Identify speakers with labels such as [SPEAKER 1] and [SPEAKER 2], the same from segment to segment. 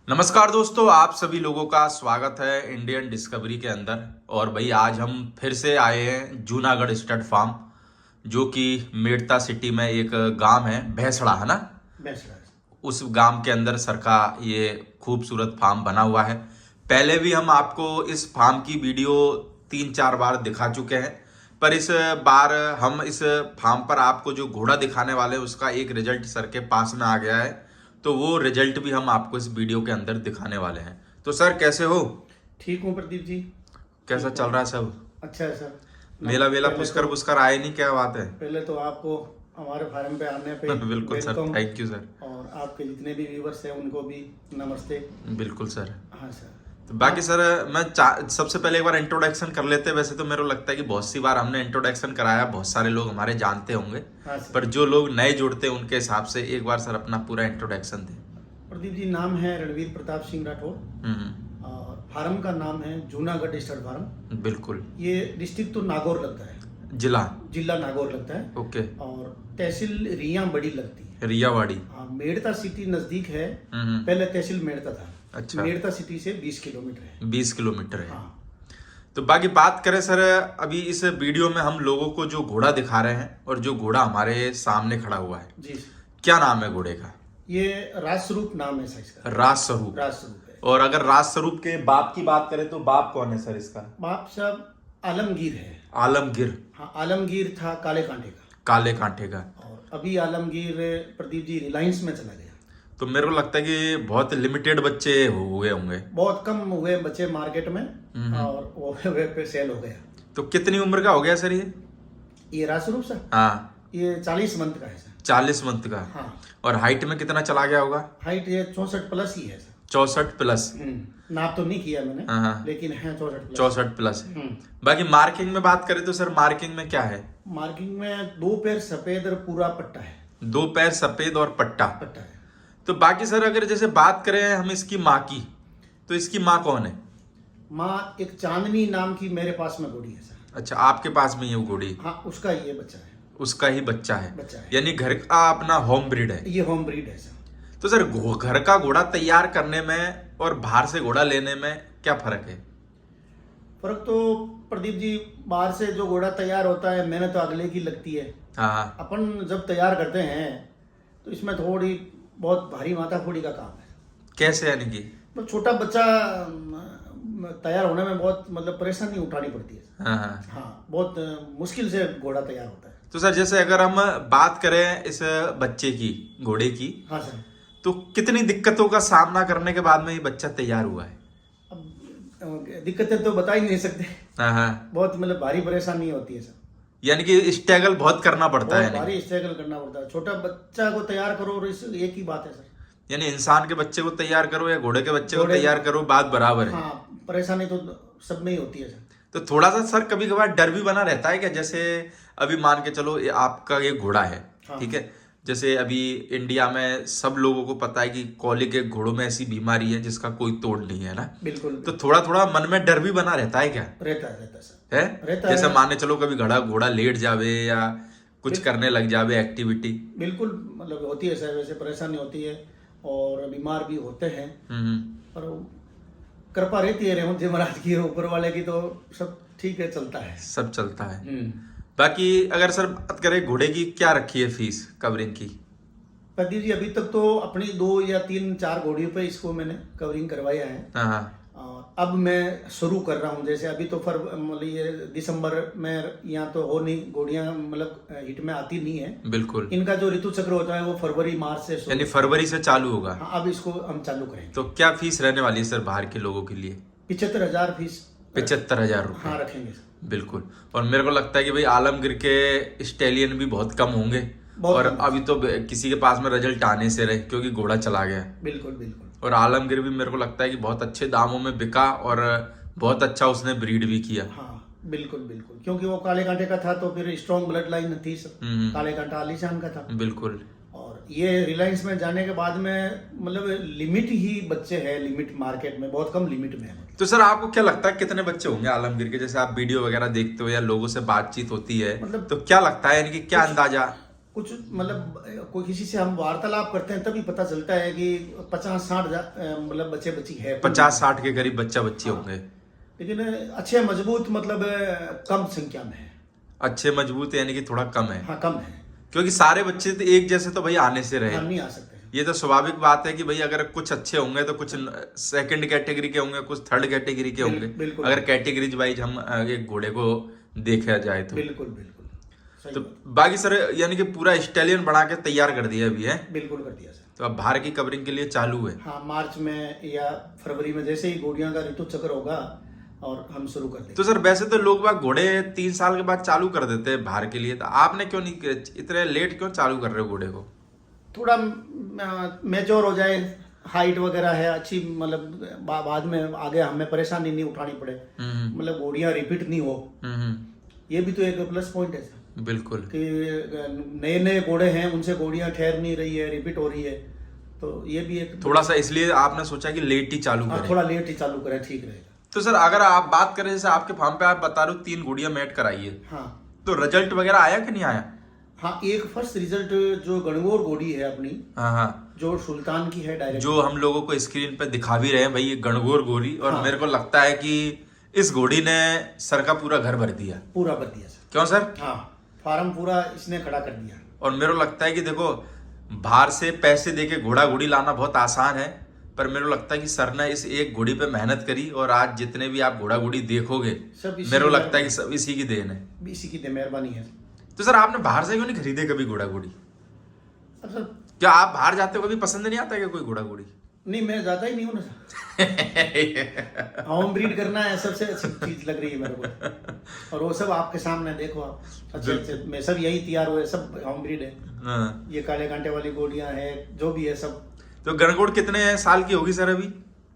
[SPEAKER 1] नमस्कार दोस्तों, आप सभी लोगों का स्वागत है इंडियन डिस्कवरी के अंदर। और भाई आज हम फिर से आए हैं जूनागढ़ स्टड फार्म, जो कि मेड़ता सिटी में एक गांव है, भैंसड़ा है ना।
[SPEAKER 2] बेस्ट।
[SPEAKER 1] उस गांव के अंदर सर का ये खूबसूरत फार्म बना हुआ है। पहले भी हम आपको इस फार्म की वीडियो 3-4 बार दिखा चुके हैं, पर इस बार हम इस फार्म पर आपको जो घोड़ा दिखाने वाले हैं उसका एक रिजल्ट सर के पास में आ गया है, तो वो रिजल्ट भी हम आपको इस वीडियो के अंदर दिखाने वाले हैं। तो सर कैसे हो?
[SPEAKER 2] ठीक हूँ प्रदीप जी।
[SPEAKER 1] कैसा चल रहा है सब?
[SPEAKER 2] अच्छा है सर।
[SPEAKER 1] मेला वेला पुष्कर आए नहीं, क्या बात है?
[SPEAKER 2] पहले तो आपको हमारे फार्म पे आने पे
[SPEAKER 1] बिल्कुल sir,
[SPEAKER 2] welcome.
[SPEAKER 1] Thank you sir.
[SPEAKER 2] और आपके जितने भी व्यूवर्स हैं उनको भी नमस्ते।
[SPEAKER 1] बिल्कुल सर।
[SPEAKER 2] हाँ सर।
[SPEAKER 1] तो बाकी सर मैं सबसे पहले एक बार इंट्रोडक्शन कर लेते हैं। वैसे तो मेरे को लगता है कि बहुत सी बार हमने इंट्रोडक्शन कराया, बहुत सारे लोग हमारे जानते होंगे,
[SPEAKER 2] हाँ सर।
[SPEAKER 1] पर जो लोग नए जुड़ते हैं उनके हिसाब से एक बार सर अपना पूरा इंट्रोडक्शन दें।
[SPEAKER 2] प्रदीप जी, नाम है रणवीर प्रताप सिंह राठौर और फार्म का नाम है जूनागढ़ स्टड फार्म।
[SPEAKER 1] बिल्कुल।
[SPEAKER 2] ये डिस्ट्रिक्ट तो नागौर लगता है,
[SPEAKER 1] जिला
[SPEAKER 2] नागौर लगता है।
[SPEAKER 1] ओके।
[SPEAKER 2] और तहसील रिया बड़ी लगती है,
[SPEAKER 1] रियावाड़ी।
[SPEAKER 2] हाँ, मेड़ता सिटी नजदीक है।
[SPEAKER 1] हम्म।
[SPEAKER 2] पहले तहसील मेड़ता था।
[SPEAKER 1] अच्छा।
[SPEAKER 2] मेड़ता सिटी से 20 किलोमीटर है।
[SPEAKER 1] 20 किलोमीटर है।
[SPEAKER 2] हाँ।
[SPEAKER 1] तो बाकी बात करें सर, अभी इस वीडियो में हम लोगों को जो घोड़ा दिखा रहे हैं और जो घोड़ा हमारे सामने खड़ा हुआ है,
[SPEAKER 2] जी,
[SPEAKER 1] क्या नाम है घोड़े का?
[SPEAKER 2] ये राजस्वरूप नाम है सर इसका।
[SPEAKER 1] राजस्वरूप।
[SPEAKER 2] राजस्वरूप है।
[SPEAKER 1] और अगर राजस्वरूप के बाप की बात करें तो बाप कौन है सर इसका?
[SPEAKER 2] बाप साहब आलमगीर है।
[SPEAKER 1] आलमगीर।
[SPEAKER 2] हाँ, आलमगीर था काले कांटे का।
[SPEAKER 1] काले कांटे का।
[SPEAKER 2] और अभी आलमगीर प्रदीप जी रिलायंस में चला गया।
[SPEAKER 1] तो मेरे को लगता है कि बहुत लिमिटेड बच्चे हुए होंगे।
[SPEAKER 2] बहुत कम हुए बच्चे मार्केट में और वो वेब पे सेल हो गया।
[SPEAKER 1] तो कितनी उम्र का हो गया सर
[SPEAKER 2] ये राजस्वरूप सर,
[SPEAKER 1] हाँ,
[SPEAKER 2] ये 40 मंथ का है सर। 40
[SPEAKER 1] मंथ का।
[SPEAKER 2] हाँ।
[SPEAKER 1] और हाइट में कितना चला गया होगा?
[SPEAKER 2] हाइट ये 64 प्लस ही है सर।
[SPEAKER 1] 64 प्लस।
[SPEAKER 2] नाप तो नहीं किया मैंने,
[SPEAKER 1] हाँ।
[SPEAKER 2] लेकिन है 64 प्लस।
[SPEAKER 1] 64 प्लस। बाकी मार्किंग में बात करें तो सर मार्किंग में क्या है?
[SPEAKER 2] मार्किंग में 2 पैर सफेद और पूरा पट्टा है।
[SPEAKER 1] 2 पैर सफेद और पट्टा
[SPEAKER 2] है।
[SPEAKER 1] तो बाकी सर अगर जैसे बात करें हम इसकी माँ की, तो इसकी माँ कौन है?
[SPEAKER 2] माँ एक चांदनी नाम की मेरे पास में घोड़ी है सर।
[SPEAKER 1] अच्छा, आपके पास में ये घोड़ी?
[SPEAKER 2] हाँ, उसका ये बच्चा है।
[SPEAKER 1] उसका ही बच्चा है। यानी घर का अपना होम ब्रीड है।
[SPEAKER 2] ये होम ब्रीड है सर।
[SPEAKER 1] तो सर घर का घोड़ा तैयार करने में और बाहर से घोड़ा लेने में क्या फर्क है?
[SPEAKER 2] फर्क तो प्रदीप जी, बाहर से जो घोड़ा तैयार होता है मेहनत तो अगले की लगती है।
[SPEAKER 1] हाँ।
[SPEAKER 2] अपन जब तैयार करते हैं तो इसमें थोड़ी बहुत भारी माथाफोड़ी का काम है।
[SPEAKER 1] कैसे यानी कि?
[SPEAKER 2] तो छोटा बच्चा तैयार होने में बहुत मतलब परेशानी उठानी पड़ती है। हाँ, बहुत मुश्किल से घोड़ा तैयार होता है।
[SPEAKER 1] तो सर जैसे अगर हम बात करें इस बच्चे की, घोड़े की,
[SPEAKER 2] हाँ सर,
[SPEAKER 1] तो कितनी दिक्कतों का सामना करने के बाद में ये बच्चा तैयार हुआ है?
[SPEAKER 2] अब दिक्कतें तो बता ही नहीं सकते। बहुत मतलब भारी परेशानी होती है सर।
[SPEAKER 1] यानी कि स्ट्रगल बहुत करना पड़ता है।
[SPEAKER 2] भारी स्ट्रगल करना पड़ता है। छोटा बच्चा को तैयार करो और इस एक ही बात है सर।
[SPEAKER 1] यानी इंसान के बच्चे को तैयार करो या घोड़े के बच्चे को तैयार करो, बात बराबर है।
[SPEAKER 2] हाँ, परेशानी तो सब में ही होती है सर।
[SPEAKER 1] तो थोड़ा सा सर कभी कभार डर भी बना रहता है क्या? जैसे अभी मान के चलो आपका ये घोड़ा है, ठीक है, जैसे अभी इंडिया में सब लोगों को पता है कि कॉलिक एक घोड़ों में ऐसी बीमारी है जिसका कोई तोड़ नहीं है ना।
[SPEAKER 2] बिल्कुल।
[SPEAKER 1] तो थोड़ा थोड़ा मन में डर भी बना रहता है क्या?
[SPEAKER 2] रहता सर।
[SPEAKER 1] है जैसे माने चलो कभी घोड़ा लेट जावे या कुछ करने लग जावे एक्टिविटी।
[SPEAKER 2] बिल्कुल, मतलब होती है सर, वैसे परेशानी होती है और बीमार भी होते हैं। पर कृपा रहती है रेवंत जी महाराज की, ऊपर वाले की, तो सब ठीक है, चलता है, सब
[SPEAKER 1] चलता है। बाकी अगर सर बात करें घोड़े की, क्या रखी है फीस कवरिंग की?
[SPEAKER 2] प्रदीप जी, अभी तक तो अपनी 2 या 3-4 घोड़ियों पे इसको मैंने कवरिंग करवाया है। अब मैं शुरू कर रहा हूँ। जैसे अभी तो मतलब ये दिसंबर में यहाँ तो हो नहीं, घोड़ियाँ मतलब हिट में आती नहीं है। बिल्कुल। इनका जो ऋतु चक्र होता है वो फरवरी मार्च से,
[SPEAKER 1] यानी फरवरी से चालू होगा।
[SPEAKER 2] हाँ, अब इसको हम चालू करेंगे।
[SPEAKER 1] तो क्या फीस रहने वाली है सर बाहर के लोगों के लिए?
[SPEAKER 2] 75,000 फीस।
[SPEAKER 1] 75,000 रुपये?
[SPEAKER 2] हाँ, रखेंगे सर।
[SPEAKER 1] बिल्कुल। और मेरे को लगता है कि भाई आलमगीर के स्टेलियन भी बहुत कम होंगे, और अभी तो किसी के पास में रिजल्ट आने से रहे क्योंकि घोड़ा चला गया।
[SPEAKER 2] बिल्कुल बिल्कुल।
[SPEAKER 1] और आलमगीर भी मेरे को लगता है कि बहुत अच्छे दामों में बिका और बहुत अच्छा उसने ब्रीड भी किया।
[SPEAKER 2] हाँ, बिल्कुल बिल्कुल, क्योंकि वो काले कांटे का था तो फिर स्ट्रॉन्ग ब्लड लाइन थी सर। काले कांटा आलीशान का था। बिल्कुल। और ये रिलायंस में जाने के बाद में मतलब लिमिट ही बच्चे हैं, लिमिट मार्केट में बहुत कम लिमिट में है।
[SPEAKER 1] तो सर आपको क्या लगता है कितने बच्चे होंगे आलमगीर के? जैसे आप वीडियो वगैरह देखते हो या लोगों से बातचीत होती है, मतलब तो क्या लगता है, यानी कि क्या अंदाजा?
[SPEAKER 2] कुछ मतलब कोई किसी से हम वार्तालाप करते हैं तभी पता चलता है कि 50-60 मतलब बच्चे बच्ची है,
[SPEAKER 1] 50-60 के करीब बच्चा बच्ची होंगे,
[SPEAKER 2] लेकिन अच्छे मजबूत मतलब कम संख्या में है।
[SPEAKER 1] अच्छे मजबूत यानी कि थोड़ा कम है।
[SPEAKER 2] हाँ कम है,
[SPEAKER 1] क्योंकि सारे बच्चे तो एक जैसे तो भाई आने से रहे,
[SPEAKER 2] हम नहीं आ सकते।
[SPEAKER 1] ये तो स्वाभाविक बात है कि भाई अगर कुछ अच्छे होंगे तो कुछ सेकंड कैटेगरी के होंगे, कुछ थर्ड कैटेगरी के होंगे,
[SPEAKER 2] बिल्कुल।
[SPEAKER 1] अगर कैटेगरीज वाइज हम एक घोड़े को देखा जाए तो।
[SPEAKER 2] बिल्कुल बिल्कुल सही
[SPEAKER 1] तो
[SPEAKER 2] बात।
[SPEAKER 1] बाकी सर यानी कि पूरा स्टैलियन बना के तैयार कर दिया अभी है।
[SPEAKER 2] बिल्कुल कर दिया सर।
[SPEAKER 1] तो अब बाहर की कवरिंग के लिए चालू है।
[SPEAKER 2] हाँ मार्च में या फरवरी में जैसे ही घोड़ियों का ऋतु चक्र होगा और हम शुरू कर देंगे।
[SPEAKER 1] तो सर वैसे तो लोग बाग घोड़े 3 साल के बाद चालू कर देते हैं बाहर के लिए, तो आपने क्यों नहीं, इतने लेट क्यों चालू कर रहे हो घोड़े को?
[SPEAKER 2] थोड़ा मैच्योर हो जाए, हाइट वगैरह है अच्छी, मतलब बाद में आगे हमें परेशानी नहीं उठानी पड़े, मतलब घोड़ियाँ रिपीट नहीं हो, ये भी तो एक प्लस पॉइंट है सर।
[SPEAKER 1] बिल्कुल
[SPEAKER 2] कि नए नए घोड़े हैं उनसे घोड़ियाँ ठहर नहीं रही है, रिपीट हो रही है, तो ये भी एक
[SPEAKER 1] थोड़ा सा इसलिए आपने सोचा कि लेट ही चालू करें।
[SPEAKER 2] थोड़ा लेट ही चालू करें, ठीक रहेगा।
[SPEAKER 1] तो सर अगर आप बात करें जैसे आपके फार्म पे आप बता रहे हो 3 घोड़ियां मैट कराई है,
[SPEAKER 2] हाँ
[SPEAKER 1] तो रिजल्ट वगैरह आया कि नहीं आया?
[SPEAKER 2] हाँ, एक फर्स्ट रिजल्ट जो गणगौर घोड़ी है अपनी,
[SPEAKER 1] हाँ,
[SPEAKER 2] जो सुल्तान की है डायरेक्ट,
[SPEAKER 1] जो हम लोगों को स्क्रीन पे दिखा भी रहे हैं भाई, ये गणगौर घोड़ी, और
[SPEAKER 2] हाँ।
[SPEAKER 1] मेरे को लगता है कि इस घोड़ी ने सर का पूरा घर भर दिया।
[SPEAKER 2] पूरा कर दिया सर।
[SPEAKER 1] क्यों सर?
[SPEAKER 2] हाँ फार्म पूरा इसने खड़ा कर दिया।
[SPEAKER 1] और मेरे को लगता है कि देखो बाहर से पैसे देके घोड़ा घोड़ी लाना बहुत आसान है, पर मेरे को लगता है कि सर ने इस एक घोड़ी पे मेहनत करी, और आज जितने भी आप घोड़ा घोड़ी देखोगे
[SPEAKER 2] सब इसी
[SPEAKER 1] मेरे को
[SPEAKER 2] की
[SPEAKER 1] लगता है कि सब इसी की देन है।
[SPEAKER 2] इसी की मेहरबानी है।
[SPEAKER 1] तो सर आपने बाहर से क्यों नहीं खरीदे कभी घोड़ा घोड़ी?
[SPEAKER 2] अच्छा
[SPEAKER 1] क्या आप बाहर जाते हो कभी पसंद नहीं आता क्या कोई घोड़ा घोड़ी?
[SPEAKER 2] नहीं, मैं जाता ही नहीं हूँ ना। होम ब्रीड करना है सबसे अच्छी चीज लग रही है मेरे को, और वो सब आपके सामने देखो आप, अच्छे अच्छे मैं सब यही तैयार हुए, सब होम ब्रीड है।
[SPEAKER 1] हाँ।
[SPEAKER 2] ये काले कांटे वाली घोड़ियां है, जो भी है सब।
[SPEAKER 1] तो गणगौर कितने साल की होगी सर अभी?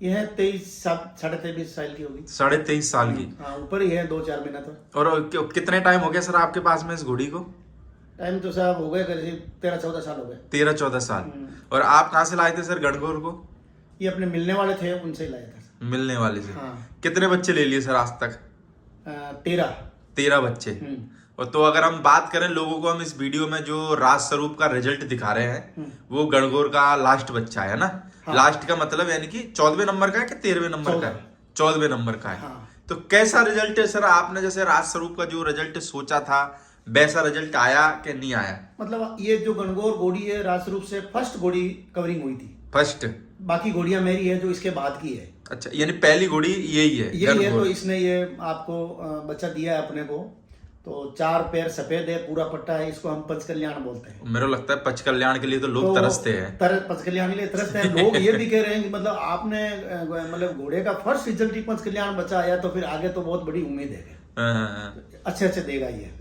[SPEAKER 2] ये है 23-23.5 साल की होगी।
[SPEAKER 1] 23.5 साल की।
[SPEAKER 2] हाँ ऊपर ही है 2-4 महीना तो।
[SPEAKER 1] और कितने टाइम हो गया सर आपके पास में इस घोड़ी को?
[SPEAKER 2] टाइम तो साहब हो गए करीब 13-14 साल हो गए।
[SPEAKER 1] 13-14 साल। और आप कहाँ से लाए थे सर गणगौर को?
[SPEAKER 2] ये अपने मिलने वाले थे, उनसे ही लाया था।
[SPEAKER 1] मिलने वाले से।
[SPEAKER 2] हाँ।
[SPEAKER 1] कितने बच्चे ले लिए सर आज तक?
[SPEAKER 2] 13
[SPEAKER 1] बच्चे। और तो अगर हम बात करें लोगों को, हम इस वीडियो में जो राज स्वरूप का रिजल्ट दिखा रहे हैं वो गणगौर का लास्ट बच्चा है ना।
[SPEAKER 2] हाँ।
[SPEAKER 1] लास्ट का मतलब यानी कि 14वें नंबर का है कि 13वें नंबर का है? 14वें नंबर का है।
[SPEAKER 2] हाँ।
[SPEAKER 1] तो कैसा रिजल्ट है सर? आपने जैसे राज स्वरूप का जो रिजल्ट सोचा था वैसा रिजल्ट आया कि नहीं आया?
[SPEAKER 2] मतलब ये जो गणगौर घोड़ी है राजरूप से फर्स्ट घोड़ी कवरिंग हुई थी।
[SPEAKER 1] फर्स्ट?
[SPEAKER 2] बाकी घोड़ियां मेरी है जो इसके बाद की है।
[SPEAKER 1] अच्छा, यानी पहली घोड़ी यही है?
[SPEAKER 2] यही है। तो इसने ये आपको बच्चा दिया है अपने को, तो 4 पैर सफेद है, पूरा पट्टा है, इसको हम पंचकल्याण बोलते हैं।
[SPEAKER 1] मेरे को लगता है पंचकल्याण के लिए तो लोग तरसते हैं।
[SPEAKER 2] पंचकल्याण के लिए तरसते हैं लोग। ये भी कह रहे हैं कि मतलब आपने मतलब घोड़े का फर्स्ट रिजल्ट ही पंचकल्याण बच्चा आया, तो फिर आगे तो बहुत बड़ी उम्मीद है, अच्छे देगा ये।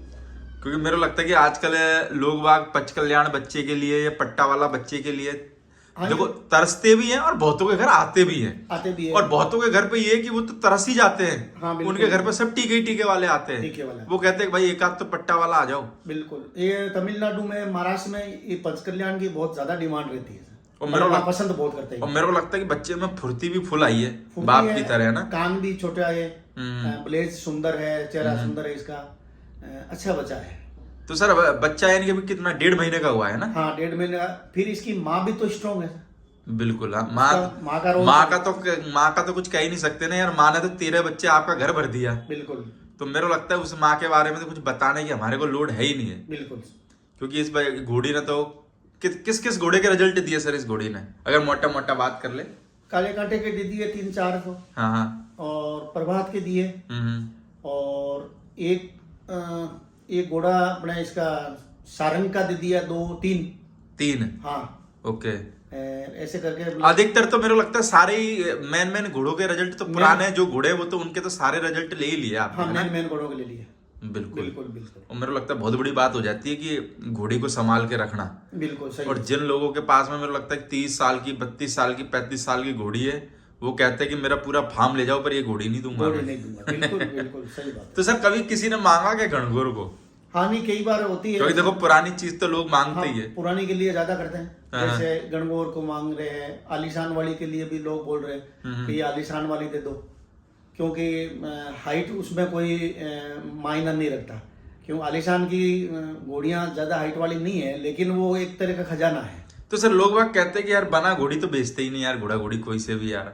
[SPEAKER 1] क्योंकि मेरे को लगता है कि आजकल लोग बाग पंचकल्याण बच्चे के लिए या पट्टा वाला बच्चे के लिए देखो तरसते भी हैं, और बहुतों के घर आते भी हैं। और बहुतों के घर पे ये है कि वो तो तरस ही जाते हैं।
[SPEAKER 2] हाँ,
[SPEAKER 1] उनके घर पे सब टीके वाले आते हैं। वो कहते हैं भाई एक आध तो पट्टा वाला आ जाओ।
[SPEAKER 2] बिल्कुल। ये तमिलनाडु में, महाराष्ट्र में ये पंचकल्याण की बहुत ज्यादा डिमांड रहती है,
[SPEAKER 1] और मेरे को
[SPEAKER 2] पसंद बहुत करते हैं।
[SPEAKER 1] और मेरे को लगता है कि बच्चे में फुर्ती भी फुल आई है, बाप की तरह है ना।
[SPEAKER 2] कान भी छोटा है, ब्लेज सुंदर है, चेहरा सुंदर है इसका, अच्छा बच्चा है।
[SPEAKER 1] तो सर बच्चा यानी कि अभी कितना 1.5 महीने का हुआ है ना?
[SPEAKER 2] हाँ 1.5 महीने का। फिर इसकी माँ भी तो स्ट्रॉन्ग है।
[SPEAKER 1] बिल्कुल। हाँ, माँ का तो कुछ कह ही नहीं सकते ना यार। माँ ने तो 13 बच्चे आपका घर भर दिया।
[SPEAKER 2] बिल्कुल।
[SPEAKER 1] तो मेरे को लगता है उस माँ के बारे में तो कुछ बताने की हमारे को लोड है ही नहीं है।
[SPEAKER 2] बिल्कुल।
[SPEAKER 1] क्योंकि इस घोड़ी ने तो किस घोड़े के रिजल्ट दिए सर इस घोड़ी ने, अगर मोटा मोटा बात कर ले?
[SPEAKER 2] काले कांटे के दे दिए 3-4 को।
[SPEAKER 1] हाँ।
[SPEAKER 2] और प्रभात के दिए। और एक घोड़ा अपना इसका सारंग का दे दिया 2-3।
[SPEAKER 1] हाँ। ओके।
[SPEAKER 2] ऐसे करके
[SPEAKER 1] अधिकतर तो मेरे को लगता है सारे ही मेन घोड़ों के रिजल्ट तो पुराने जो घोड़े वो तो उनके तो सारे रिजल्ट ले ही लिए आपने।
[SPEAKER 2] हाँ, मेन घोड़ों के ले लिए।
[SPEAKER 1] बिल्कुल
[SPEAKER 2] बिल्कुल बिल्कुल।
[SPEAKER 1] और मेरे को लगता है बहुत बड़ी बात हो जाती है कि घोड़ी को संभाल के रखना।
[SPEAKER 2] बिल्कुल सही।
[SPEAKER 1] और जिन लोगों के पास में मेरे को लगता है 30 साल की, 32 साल की, 35 साल की घोड़ी है, वो कहते हैं कि मेरा पूरा फार्म ले जाओ पर ये घोड़ी नहीं दूंगा।
[SPEAKER 2] बिल्कुल बिल्कुल सही बात।
[SPEAKER 1] तो सर कभी किसी ने मांगा क्या गणगौर को?
[SPEAKER 2] हाँ नहीं, कई बार होती है।
[SPEAKER 1] क्योंकि देखो पुरानी चीज तो लोग मांगते ही है।
[SPEAKER 2] पुरानी के लिए ज्यादा करते हैं, जैसे गणगौर को मांग रहे हैं। आलीशान वाली के लिए भी लोग बोल रहे हैं कि ये आलीशान वाली दे दो, क्योंकि हाइट उसमें कोई मायना नहीं रखता, क्यों आलिशान की घोड़ियां ज्यादा हाइट वाली नहीं है, लेकिन वो एक तरह का खजाना है।
[SPEAKER 1] तो सर लोग बाग कहते हैं कि यार बना घोड़ी तो बेचते ही नहीं यार, घोड़ा घोड़ी कोई से भी यार।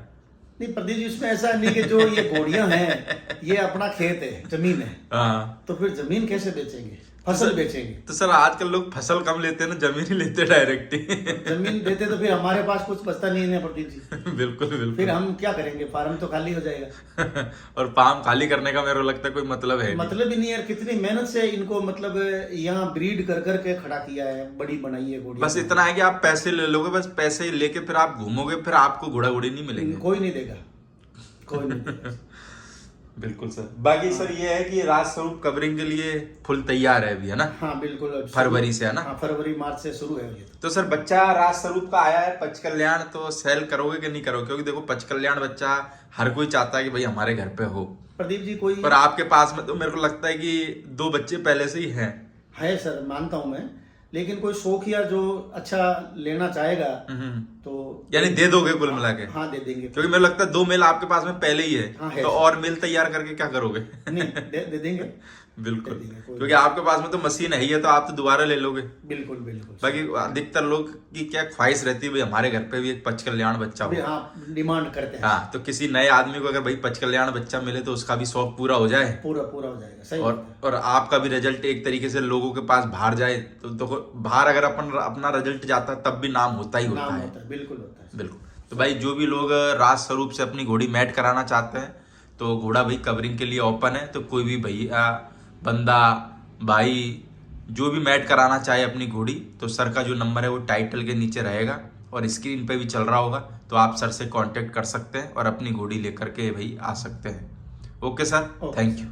[SPEAKER 2] नहीं प्रदीप जी, इसमें ऐसा नहीं कि जो ये घोड़ियां हैं ये अपना खेत है, जमीन है,
[SPEAKER 1] हाँ
[SPEAKER 2] तो फिर जमीन कैसे बेचेंगे, फसल बेचेंगे।
[SPEAKER 1] तो सर आजकल लोग फसल कम लेते हैं ना, जमीन ही लेते डायरेक्ट ही।
[SPEAKER 2] जमीन देते तो फिर हमारे पास कुछ बचता नहीं है प्रदीप जी।
[SPEAKER 1] बिल्कुल बिल्कुल।
[SPEAKER 2] फिर हम क्या करेंगे, फार्म तो खाली हो जाएगा।
[SPEAKER 1] और फार्म खाली करने का मेरे को लगता है कोई मतलब है नहीं।
[SPEAKER 2] मतलब ही नहीं यार, कितनी मेहनत से इनको मतलब यहाँ ब्रीड कर करके खड़ा किया है, बड़ी बनाई है घोड़ी।
[SPEAKER 1] बस इतना है कि आप पैसे ले लोगे, बस पैसे लेके फिर आप घूमोगे, फिर आपको घोड़ा घोड़ी नहीं मिलेंगे।
[SPEAKER 2] कोई नहीं देगा, कोई नहीं देगा।
[SPEAKER 1] बिल्कुल सर। बाकी सर ये है कि राज स्वरूप कवरिंग के लिए फुल तैयार है अभी, है ना?
[SPEAKER 2] हाँ बिल्कुल,
[SPEAKER 1] फरवरी से, है ना?
[SPEAKER 2] हाँ, फरवरी मार्च से शुरू है ये।
[SPEAKER 1] तो सर बच्चा राज स्वरूप का आया है पच कल्याण, तो सेल करोगे कि नहीं करोगे? क्योंकि देखो पच कल्याण बच्चा हर कोई चाहता है कि भाई हमारे घर पे हो।
[SPEAKER 2] प्रदीप जी कोई,
[SPEAKER 1] पर आपके पास में तो मेरे को लगता है कि 2 बच्चे पहले से ही हैं।
[SPEAKER 2] है सर, मानता हूँ मैं, लेकिन कोई शौकिया जो अच्छा लेना चाहेगा तो
[SPEAKER 1] यानी दे दोगे कुल मिला के?
[SPEAKER 2] हाँ दे देंगे,
[SPEAKER 1] क्योंकि मेरे लगता है 2 मेल आपके पास में पहले ही है।
[SPEAKER 2] हाँ, है
[SPEAKER 1] तो और मेल तैयार करके क्या करोगे?
[SPEAKER 2] नहीं दे देंगे।
[SPEAKER 1] बिल्कुल,
[SPEAKER 2] दे देंगे, कोई
[SPEAKER 1] क्योंकि आपके पास में तो मशीन है ही है, तो आप तो दोबारा ले लोगे।
[SPEAKER 2] बिल्कुल बिल्कुल।
[SPEAKER 1] बाकी अधिकतर लोग की क्या ख्वाहिश रहती है भाई हमारे घर पे भी एक पच कल्याण बच्चा हो।
[SPEAKER 2] हाँ, डिमांड करते हैं।
[SPEAKER 1] हाँ, तो किसी नए आदमी को अगर भाई पच कल्याण बच्चा मिले तो उसका भी शौक पूरा हो जाए,
[SPEAKER 2] पूरा पूरा हो जाएगा। सही बात है।
[SPEAKER 1] और आपका भी रिजल्ट एक तरीके से लोगों के पास बाहर जाए। तो देखो बाहर अगर अपना रिजल्ट जाता है तब भी नाम होता ही होता
[SPEAKER 2] नाम
[SPEAKER 1] है।
[SPEAKER 2] होता है, बिल्कुल होता है।
[SPEAKER 1] बिल्कुल। तो भाई जो भी लोग राज स्वरूप से अपनी घोड़ी मैट कराना चाहते हैं तो घोड़ा भाई कवरिंग के लिए ओपन है। तो कोई भी भैया, बंदा, भाई जो भी मैट कराना चाहे अपनी घोड़ी, तो सर का जो नंबर है वो टाइटल के नीचे रहेगा और स्क्रीन पे भी चल रहा होगा, तो आप सर से कांटेक्ट कर सकते हैं और अपनी घोड़ी लेकर के भाई आ सकते हैं। Okay sir, thank you.